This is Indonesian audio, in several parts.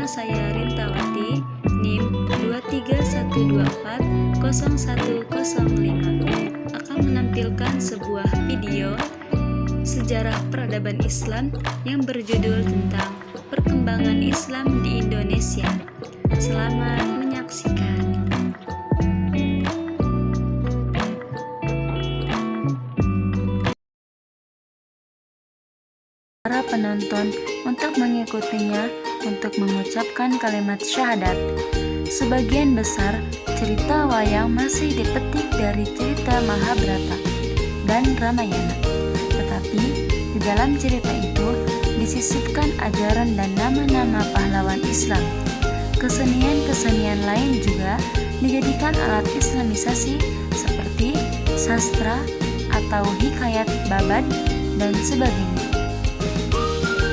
Nama saya Rintawati, NIM 231240105, akan menampilkan sebuah video sejarah peradaban Islam yang berjudul tentang perkembangan Islam di Indonesia. Selamat menyaksikan. Para penonton untuk mengikutinya untuk mengucapkan kalimat syahadat. Sebagian besar cerita wayang masih dipetik dari cerita Mahabharata dan Ramayana. Tetapi di dalam cerita itu disisipkan ajaran dan nama-nama pahlawan Islam. Kesenian-kesenian lain juga dijadikan alat islamisasi seperti sastra atau hikayat babad dan sebagainya.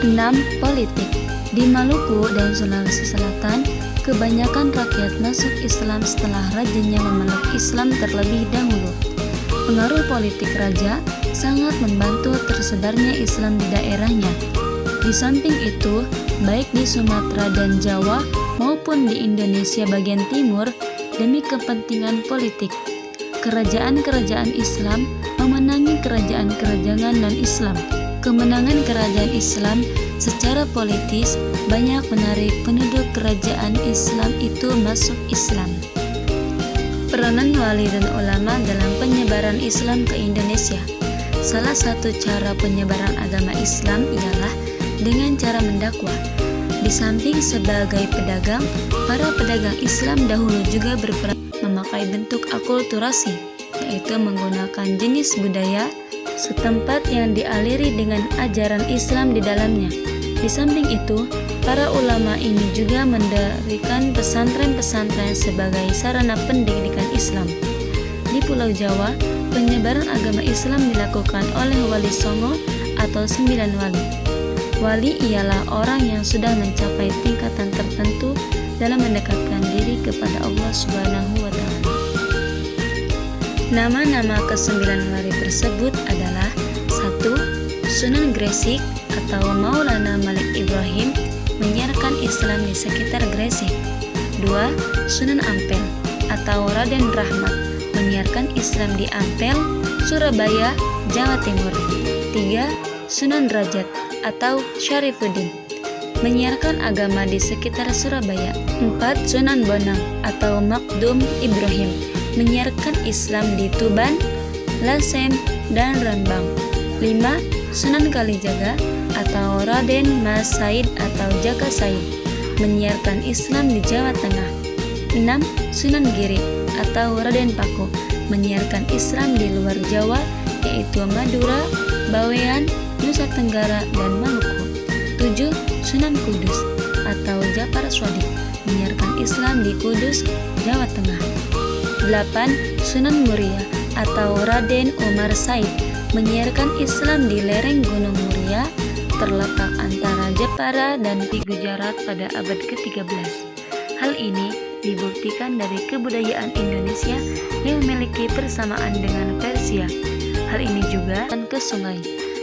6. Politik. Di Maluku dan Sulawesi Selatan, kebanyakan rakyat masuk Islam setelah rajanya memeluk Islam terlebih dahulu. Pengaruh politik raja sangat membantu tersebarnya Islam di daerahnya. Di samping itu, baik di Sumatera dan Jawa maupun di Indonesia bagian timur, demi kepentingan politik, kerajaan-kerajaan Islam memenangi kerajaan-kerajaan non-Islam. Kemenangan kerajaan Islam secara politis banyak menarik penduduk kerajaan Islam itu masuk Islam. Peranan wali dan ulama dalam penyebaran Islam ke Indonesia. Salah satu cara penyebaran agama Islam ialah dengan cara mendakwah. Di samping sebagai pedagang, para pedagang Islam dahulu juga berperan memakai bentuk akulturasi, yaitu menggunakan jenis budaya setempat yang dialiri dengan ajaran Islam di dalamnya. Di samping itu, para ulama ini juga mendirikan pesantren-pesantren sebagai sarana pendidikan Islam. Di Pulau Jawa, penyebaran agama Islam dilakukan oleh Wali Songo atau 9 wali. Wali ialah orang yang sudah mencapai tingkatan tertentu dalam mendekatkan diri kepada Allah Subhanahu wa Ta'ala. Nama-nama ke-9 wali tersebut adalah 1. Sunan Gresik atau Maulana Malik Ibrahim, menyiarkan Islam di sekitar Gresik. 2. Sunan Ampel atau Raden Rahmat, menyiarkan Islam di Ampel, Surabaya, Jawa Timur. 3. Sunan Derajat atau Syarifuddin, menyiarkan agama di sekitar Surabaya. 4. Sunan Bonang atau Makdum Ibrahim, menyiarkan Islam di Tuban, Lasem, dan Rembang. 5. Sunan Kalijaga atau Raden Mas Said atau Jaka Said, menyiarkan Islam di Jawa Tengah. 6. Sunan Giri atau Raden Paku, menyiarkan Islam di luar Jawa, yaitu Madura, Bawean, Nusa Tenggara, dan Maluku. 7. Sunan Kudus atau Jafar Shadiq, menyiarkan Islam di Kudus, Jawa Tengah. 8. Sunan Muria atau Raden Umar Said, menyiarkan Islam di lereng Gunung Muria, terletak antara Jepara dan Gujarat pada abad ke-13. Hal ini dibuktikan dari kebudayaan Indonesia yang memiliki persamaan dengan Persia. Hal ini juga ke sungai.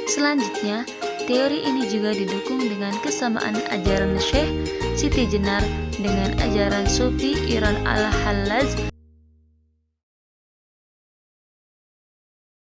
Selanjutnya, teori ini juga didukung dengan kesamaan ajaran Syekh Siti Jenar dengan ajaran Sufi Iran al-Hallaj